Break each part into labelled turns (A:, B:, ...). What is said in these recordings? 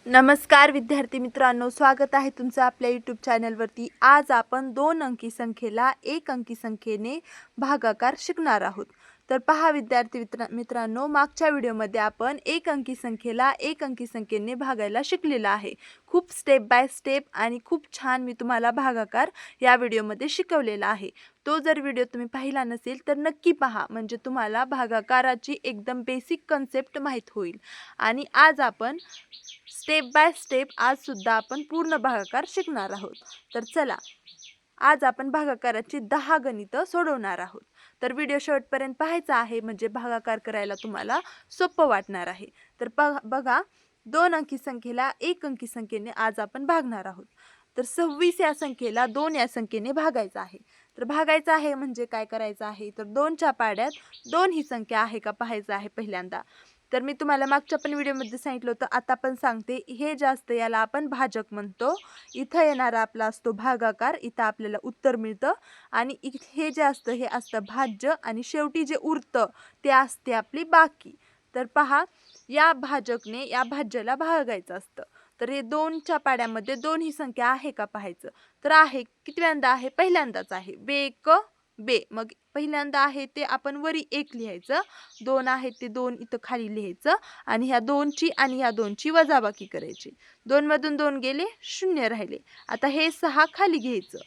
A: नमस्कार विद्यार्थी मित्रांनो, स्वागत आहे तुमचं आपल्या यूट्यूब चॅनलवरती। आज आपण 2 अंकी संख्येला 1 अंकी संख्येने भागाकार शिकणार आहोत। तर पहा विद्यार्थी मित्रांनो, मागच्या व्हिडिओमध्ये आपण 1 अंकी संख्येला 1 अंकी संख्येने भागायला शिकलेलं आहे। खूप स्टेप बाय स्टेप आणि खूप छान मी तुम्हाला भागाकार या व्हिडिओमध्ये शिकवलेला आहे। तो जर व्हिडिओ तुम्ही पाहिला नसेल तर नक्की पहा, म्हणजे तुम्हाला भागाकाराची एकदम बेसिक कन्सेप्ट माहीत होईल। आणि आज आपण स्टेप बाय स्टेप आज सुद्धा आपण पूर्ण भागाकार शिकणार आहोत। तर चला, आज आपण भागाकाराची 10 गणितं सोडवणार आहोत। तर व्हिडिओ शेवटपर्यंत पाहायचा आहे, म्हणजे भागाकार करायला तुम्हाला सोपं वाटणार आहे। तर बघा, 2 अंकी संख्येला 1 अंकी संख्येने आज आपण भागणार आहोत। तर 26 या संख्येला 2 या संख्येने भागायचं आहे। तर भागायचं आहे म्हणजे काय करायचं आहे, तर 2च्या पाड्यात 2 ही संख्या आहे का पाहायचं आहे पहिल्यांदा। तर मी तुम्हाला मागच्या पण व्हिडिओमध्ये सांगितलं होतं, आता पण सांगते, हे जास्त याला आपण भाजक म्हणतो। इथं येणारा आपला असतो भागाकार, इथं आपल्याला उत्तर मिळतं। आणि हे जे असतं हे असतं भाज्य, आणि शेवटी जे उरतं ते असते आपली बाकी। तर पहा, या भाजकने या भाज्याला भागायचं असतं। तर हे 2च्या पाड्यामध्ये 2 ही संख्या आहे का पाहायचं। तर आहे, कितव्यांदा आहे, पहिल्यांदाच आहे। बेक बे, मग पहिल्यांदा आहे ते आपण वरी 1 लिहायचं, 2 आहे ते 2 इथं खाली लिहायचं, आणि ह्या 2ची आणि ह्या 2ची वजाबाकी करायची। 2 मधून 2 गेले, 0 राहिले। आता हे 6 खाली घ्यायचं।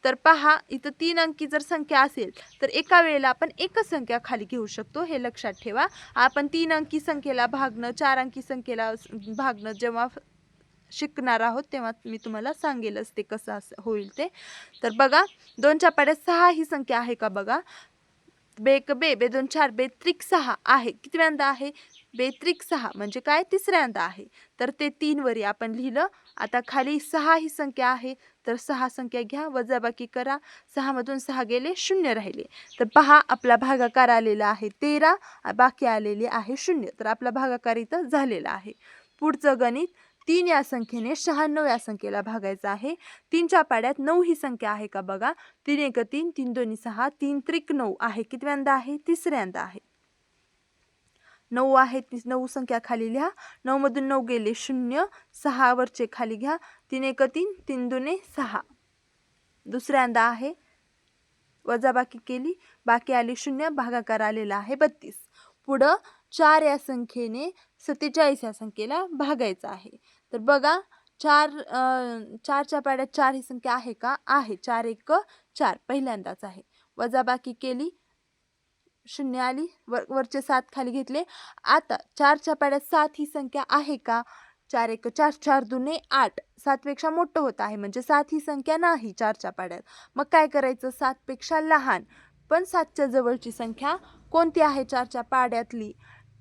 A: तर पहा, इथं 3 अंकी जर संख्या असेल तर एका वेळेला आपण एकच संख्या खाली घेऊ शकतो, हे लक्षात ठेवा। आपण 3 अंकी संख्येला भागणं, 4 अंकी संख्येला भागणं जेव्हा शिकणार आहोत तेव्हा मी तुम्हाला सांगेलच ते कसं होईल ते। तर बघा, 2च्या पाड्यात 6 ही संख्या आहे का बघा। बेक बे, बे 2 4, बेत्रिक 6 आहे, कितव्यांदा आहे, बेत्रिक 6 म्हणजे काय, तिसऱ्यांदा आहे। तर ते 3 वरी आपण लिहिलं। आता खाली 6 ही संख्या आहे, तर 6 संख्या घ्या, वजाबाकी करा, 6 मधून 6 गेले, 0 राहिले। तर पहा, आपला भागाकार आलेला आहे 13, बाकी आलेली आहे 0। तर आपला भागाकार इथं झालेला आहे। पुढचं गणित, 3 या संख्येने 96 या संख्येला भागायचं आहे। 3च्या पाड्यात 9 ही संख्या आहे का बघा। 3 एक 3, 3 दोन्ही 6, 3 त्रिक 9 आहे, कितव्यांदा आहे, तिसऱ्यांदा आहे। 9 आहे, 9 संख्या खाली लिहा, 9 मधून 9 गेले, 0, 6 वरचे खाली घ्या, 3 एक 3, 3 दुने 6, दुसऱ्यांदा आहे। वजाबाकी केली, बाकी आली 0, भागाकार आलेला आहे 32। पुढं 4 या संख्येने 47 या संख्येला भागायचं आहे। तर बघा, 4च्या पाड्यात 4 ही संख्या आहे का, आहे, 4 एक 4, पहिल्यांदाच आहे। वजाबाकी केली, 0 आली, वरचे 7 खाली घेतले। आता 4च्या पाड्यात 7 ही संख्या आहे का, 4 एक 4, 4 दुने 8, 7 पेक्षा मोठं होत आहे, म्हणजे 7 ही संख्या नाही 4च्या पाड्यात। मग काय करायचं, 7 पेक्षा लहान पण 7च्या जवळची संख्या कोणती आहे 4च्या पाड्यातली,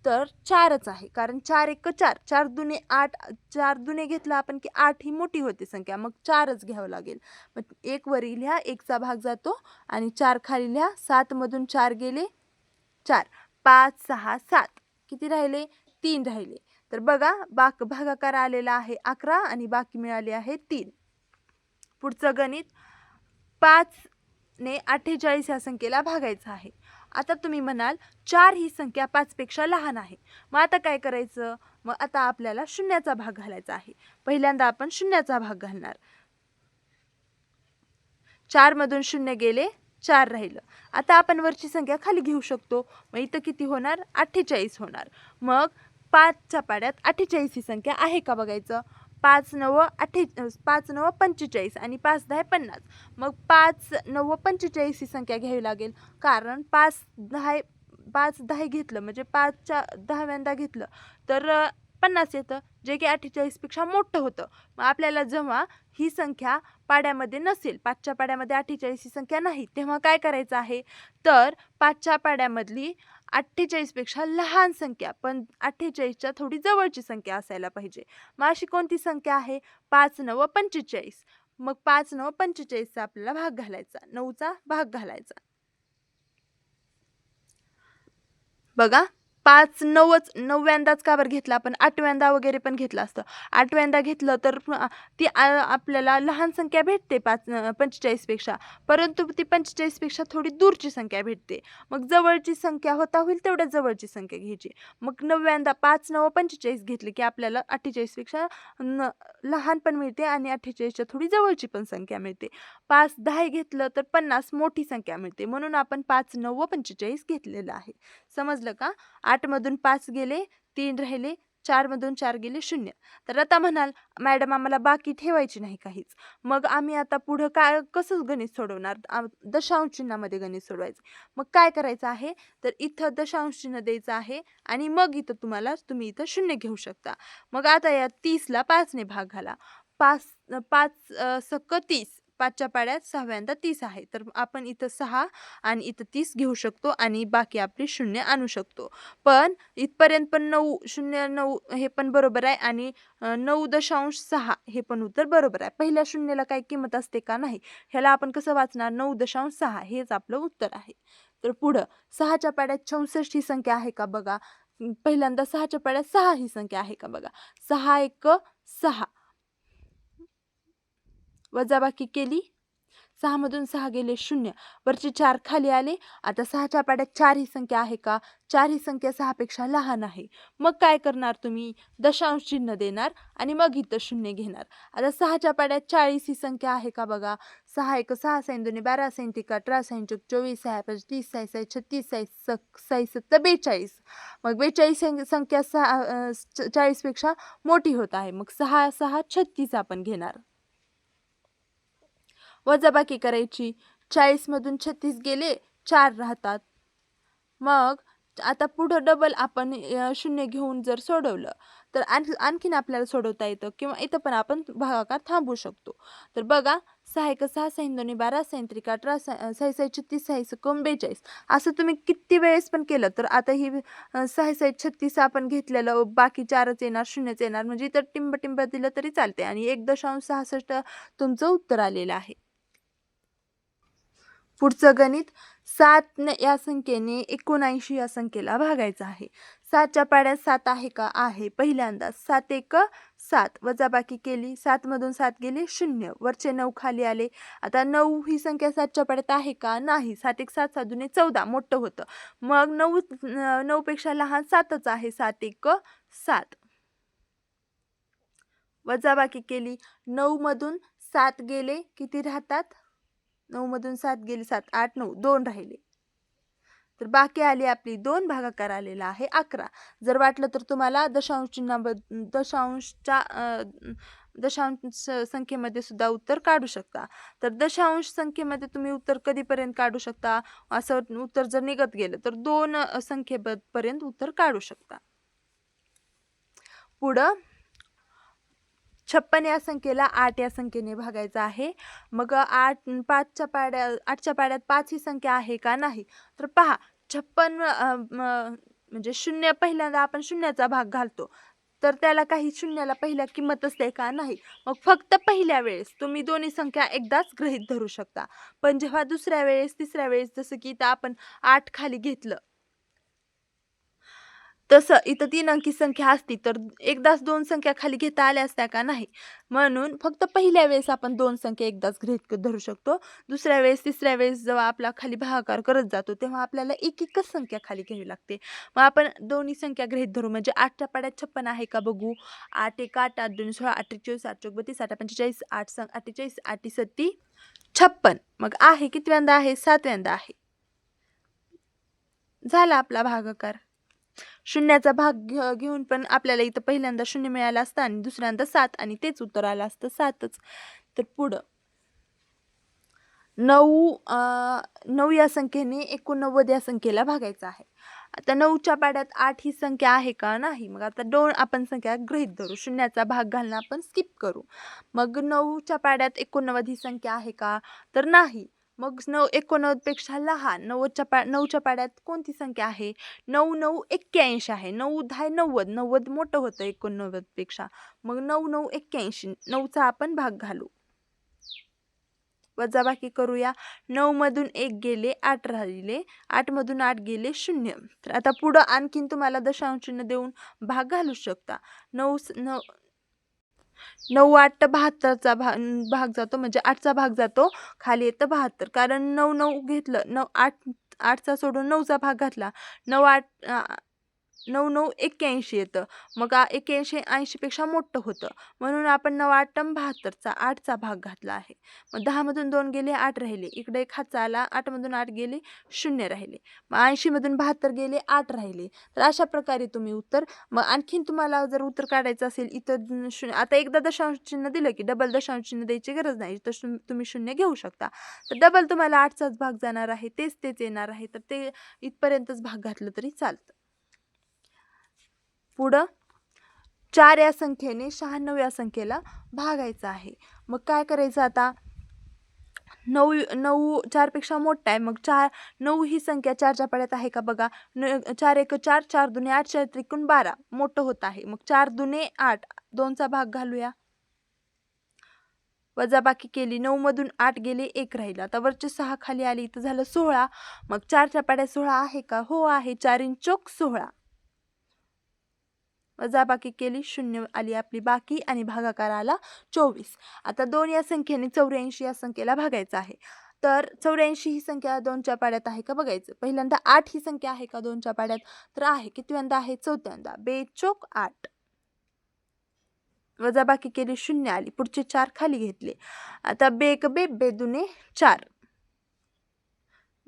A: तर 4च आहे। कारण 4 एक 4, 4 दुने 8, 4 दुने घेतलं आपण की 8 ही मोठी होते संख्या, मग 4च घ्यावं लागेल। मग 1 वरी लिहा, 1चा भाग जातो, आणि 4 खाली लिहा, 7 मधून 4 गेले, 4, 5 6 7, किती राहिले, 3 राहिले। तर बघा, भागाकार आलेला आहे 11 आणि बाकी मिळाले आहे 3। पुढचं गणित, 5 ने 48 या संख्येला भागायचं आहे। आता तुम्ही म्हणाल 4 ही संख्या 5 पेक्षा लहान आहे, मग आता काय करायचं, मग आता आपल्याला शून्याचा भाग घालायचा आहे। पहिल्यांदा आपण शून्याचा भाग घालणार, 4 मधून 0 गेले, 4 राहिलं। आता आपण वरची संख्या खाली घेऊ शकतो, मग इथं किती होणार, 48 होणार। मग 5च्या पाड्यात 48 ही संख्या आहे का बघायचं। 5 9 45 आणि 5 10 50, मग 5 9 45 ही संख्या घ्यावी लागेल, कारण 5 10 घेतलं म्हणजे 5च्या 10व्यांदा घेतलं तर 50 येतं, जे की 48 पेक्षा मोठं होतं। मग आपल्याला जेव्हा ही संख्या पाड्यामध्ये नसेल, 5च्या पाड्यामध्ये 48 ही संख्या नाही, तेव्हा काय करायचं आहे, तर 5च्या पाड्यामधली 48 पेक्षा लहान संख्या पण 48च्या थोडी जवळची संख्या असायला पाहिजे। मग अशी कोणती संख्या आहे, 5 9 45, मग 5 9 45चा आपल्याला भाग घालायचा, 9चा भाग घालायचा। बघा, 5 9च 9व्यांदाच का बरं घेतला आपण? 8व्यांदा वगैरे पण घेतलं असतं. 8व्यांदा घेतलं तर ती आपल्याला लहान संख्या भेटते 45 पेक्षा. परंतु ती 45 पेक्षा थोडी दूरची संख्या भेटते. मग जवळची संख्या होता होईल तेवढ्या जवळची संख्या घ्यायची. मग 9व्यांदा 5 9 45 घेतली की आपल्याला 48 पेक्षा लहान पण मिळते आणि 48च्या थोडी जवळची पण संख्या मिळते. 5 10 घेतलं तर 50 मोठी संख्या मिळते. म्हणून आपण 5 9 व 45 घेतलेलं आहे. समजलं का? 8 मधून 5 गेले, 3 राहिले, 4 मधून 4 गेले 0. तर आता म्हणाल, "मॅडम आम्हाला बाकी ठेवायची नाही काहीच." मग आम्ही आता पुढं काय कसं गणित सोडवणार? दशांश चिन्हामध्ये गणित सोडवायचं. मग काय करायचं आहे? तर इथं दशांश चिन्ह द्यायचं आहे आणि मग इथं तुम्ही इथं 0 घेऊ शकता. मग आता या 30ला 5 ने भाग घाला. 5 5 सक्क 30. 5च्या पाड्यात 6व्यांदा 30 आहे. तर आपण इथं 6 आणि इथं 30 घेऊ शकतो आणि बाकी आपली 0 आणू शकतो. पण इथपर्यंत पण 9 0 9 हे पण बरोबर आहे आणि 9.6 हे पण उत्तर बरोबर आहे. पहिल्या शून्याला काही किंमत असते का? नाही. ह्याला आपण कसं वाचणार? 9.6 हेच आपलं उत्तर आहे. तर पुढं 6च्या पाड्यात 64 ही संख्या आहे का बघा. पहिल्यांदा 6च्या पाड्यात 6 ही संख्या आहे का बघा. 6 1 6 वजाबाकी केली. 6 मधून 6 गेले 0. वरचे 4 खाली आले. आता 6च्या पाड्यात 4 ही संख्या आहे का? 4 ही संख्या 6 पेक्षा लहान आहे. मग काय करणार तुम्ही? दशांश चिन्ह देणार आणि मग इथं 0 घेणार. आता 6च्या पाड्यात 40 ही संख्या आहे का बघा. 6 1 6 6 2 12 6 3 18 6 4 24 6 5 30 6 6 36 6 6 7 42. मग 42 संख्या 40 पेक्षा मोठी होत आहे. मग 6 6 36 आपण घेणार. वजाबाकी करायची. 40 मधून 36 गेले, 4 राहतात. मग आता पुढं डबल आपण 0 घेऊन जर सोडवलं तर आणखीन आपल्याला सोडवता येतं किंवा इथं पण आपण भागाकार थांबवू शकतो. तर बघा 6 1 6 6 2 12 6 3 18 6 6 36 6 1 42 असं तुम्ही किती वेळेस पण केलं तर आता ही 6 6 36 आपण घेतलेलं बाकी 4च येणार 0च येणार म्हणजे इथं टिंब दिलं तरी चालते आणि 1.66 तुमचं उत्तर आलेलं आहे. पुढचं गणित 7 या संख्येने 79 या संख्येला भागायचं आहे. 7च्या पाड्यात 7 आहे का? आहे. पहिल्यांदा 7 1 7 वजाबाकी केली. 7 मधून 7 गेले 0. वरचे 9 खाली आले. आता 9 ही संख्या 7च्या पाड्यात आहे का? नाही. 7 1 7 7 2 14 मोठं होतं. मग 9 पेक्षा लहान 7च आहे. 7 1 7 वजाबाकी केली. 9 मधून 7 गेले किती राहतात? 9 मधून 7 गेले 7 8 9 2 राहिले. तर बाकी आली आपली 2 भागाकार आलेला आहे 11. जर वाटलं तर तुम्हाला दशांश संख्येमध्ये सुद्धा उत्तर काढू शकता. तर दशांश संख्येमध्ये तुम्ही उत्तर कधीपर्यंत काढू शकता? असं उत्तर जर निघत गेलं तर 2 संख्येपर्यंत उत्तर काढू शकता. पुढं 56 या संख्येला 8 या संख्येने भागायचं आहे. मग 8च्या पाड्यात 5 ही संख्या आहे का? नाही. तर पहा 56 म्हणजे 0 पहिल्यांदा आपण शून्याचा भाग घालतो. तर त्याला काही शून्याला पहिल्या किंमत असते का? नाही. मग फक्त पहिल्या वेळेस तुम्ही दोन्ही संख्या एकदाच गृहीत धरू शकता. पण जेव्हा दुसऱ्या वेळेस, तिसऱ्या वेळेस जसं की इथं आपण 8 खाली घेतलं. तसं इथं 3 अंकी संख्या असती तर एकदाच 2 संख्या खाली घेता आल्या असत्या का? नाही. म्हणून फक्त पहिल्या वेळेस आपण 2 संख्या एकदाच गृहीत धरू शकतो. दुसऱ्या वेळेस, तिसऱ्या वेळेस जेव्हा आपला खाली भागाकार करत जातो तेव्हा आपल्याला एकच संख्या खाली घ्यावी लागते. मग आपण दोन्ही संख्या गृहीत धरू म्हणजे 8च्या पाड्यात 56 आहे का बघू. 8 1 8 8 2 16 8 1 24 8 चौक 32 8 45 8 संग 48 8 सत्ती 56. मग आहे कितव्यांदा आहे? 7व्यांदा आहे. झाला आपला भागाकार. शून्याचा भाग घेऊन पण आपल्याला इथं पहिल्यांदा 0 मिळालं असतं आणि दुसऱ्यांदा 7 आणि तेच उत्तर आलं असतं 7च. तर पुढं 9 या संख्येने 89 या संख्येला भागायचं आहे. आता 9च्या पाड्यात 8 ही संख्या आहे का? नाही. मग आता 2 आपण संख्या गृहीत धरू. शून्याचा भाग घालणं आपण स्किप करू. मग 9च्या पाड्यात 89 ही संख्या आहे का? तर नाही. मग 89 पेक्षा लहान 9च्या पाड्यात कोणती संख्या आहे? 9 9 81 आहे. 9 10 90 90 मोठं होतं 89 पेक्षा. मग 9 9 81 9चा आपण भाग घालू. वजाबाकी करूया. 9 मधून 1 गेले, 8 राहिले. 8 मधून 8 गेले 0. तर आता पुढं आणखीन तुम्हाला दशांश चिन्ह देऊन भाग घालू शकता. 9 8 72चा भाग जातो, म्हणजे 8चा भाग जातो, खाली येतं 72. कारण 9 9 घेतलं, 8चा सोडून 9चा भाग घातला, 9 8 9 9 81 येतं. मग 81 80पेक्षा मोठं होतं, म्हणून आपण 9 8 72चा 8चा भाग घातला आहे. मग 10 मधून 2 गेले, 8 राहिले. इकडे एक हातचा आला, 8 मधून 8 गेले 0 राहिले. मग 80 मधून 72 गेले, 8 राहिले. तर अशा प्रकारे तुम्ही उत्तर, मग आणखीन तुम्हाला जर उत्तर काढायचं असेल, इथं 0, आता एकदा दशांश चिन्ह दिलं की डबल दशांश चिन्ह द्यायची गरज नाही, तर तुम्ही 0 घेऊ शकता. तर डबल तुम्हाला 8चाच भाग जाणार आहे, तेच येणार आहे, तर ते इथपर्यंतच भाग घातलं तरी चालतं. पुढं 4 या संख्येने 96 या संख्येला भागायचं आहे. मग काय करायचं आता, 9 9 4पेक्षा मोठा आहे, मग 9 ही संख्या 4च्या पाड्यात आहे का बघा. 4 1 4, 4 दुने 8, 4 त्रिकोण 12, मोठं होत आहे. मग 4 दुने 8, 2चा भाग घालूया. वजाबाकी केली, 9 मधून 8 गेले, 1 राहिलं. आता वरचे 6 खाली आले, इथं झालं 16. मग 4च्या पाड्यात 16 आहे का? हो आहे. 4 इन चोक 16. वजाबाकी केली, 0 आली आपली बाकी, आणि भागाकार आला 24. आता 2 या संख्येने 84 या संख्येला भागायचं आहे. तर 84 ही संख्या 2च्या पाड्यात आहे का बघायचं. पहिल्यांदा 8 ही संख्या आहे का 2च्या पाड्यात, तर आहे. कितव्यांदा आहे? चौथ्यांदा. 2 चोक 8. वजाबाकी केली, 0 आली. पुढचे 4 खाली घेतले. आता 2 1 2, 2 दुने 4,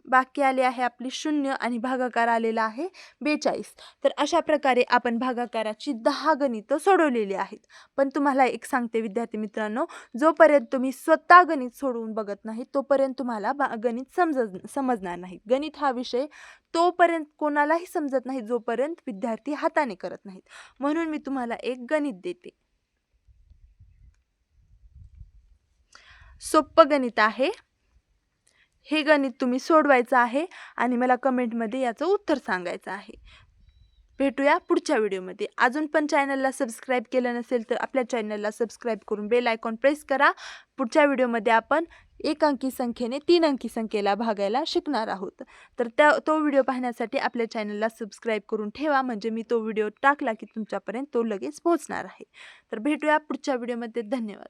A: बाकी आले आहे आपली 0, आणि भागाकार आलेला आहे 42. तर अशा प्रकारे आपण भागाकाराची 10 गणितं सोडवलेली आहेत. पण तुम्हाला एक सांगते विद्यार्थी मित्रांनो, जोपर्यंत तुम्ही स्वतः गणित सोडवून बघत नाही, तोपर्यंत तुम्हाला गणित समजणार नाही. गणित हा विषय तोपर्यंत कोणालाही समजत नाही, जोपर्यंत विद्यार्थी हाताने करत नाहीत. म्हणून मी तुम्हाला एक गणित देते. सोपं गणित आहे. हे गणित तुम्ही सोडवायचं आहे आणि मला कमेंटमध्ये याचं उत्तर सांगायचं आहे. भेटूया पुढच्या व्हिडिओमध्ये. अजून पण चॅनलला सबस्क्राईब केलं नसेल तर आपल्या चॅनलला सबस्क्राईब करून बेल आयकॉन प्रेस करा. पुढच्या व्हिडिओमध्ये आपण 1 अंकी संख्येने 3 अंकी संख्येला भागायला शिकणार आहोत. तर तो व्हिडिओ पाहण्यासाठी आपल्या चॅनलला सबस्क्राईब करून ठेवा, म्हणजे मी तो व्हिडिओ टाकला की तुमच्यापर्यंत तो लगेच पोहोचणार आहे. तर भेटूया पुढच्या व्हिडिओमध्ये. धन्यवाद.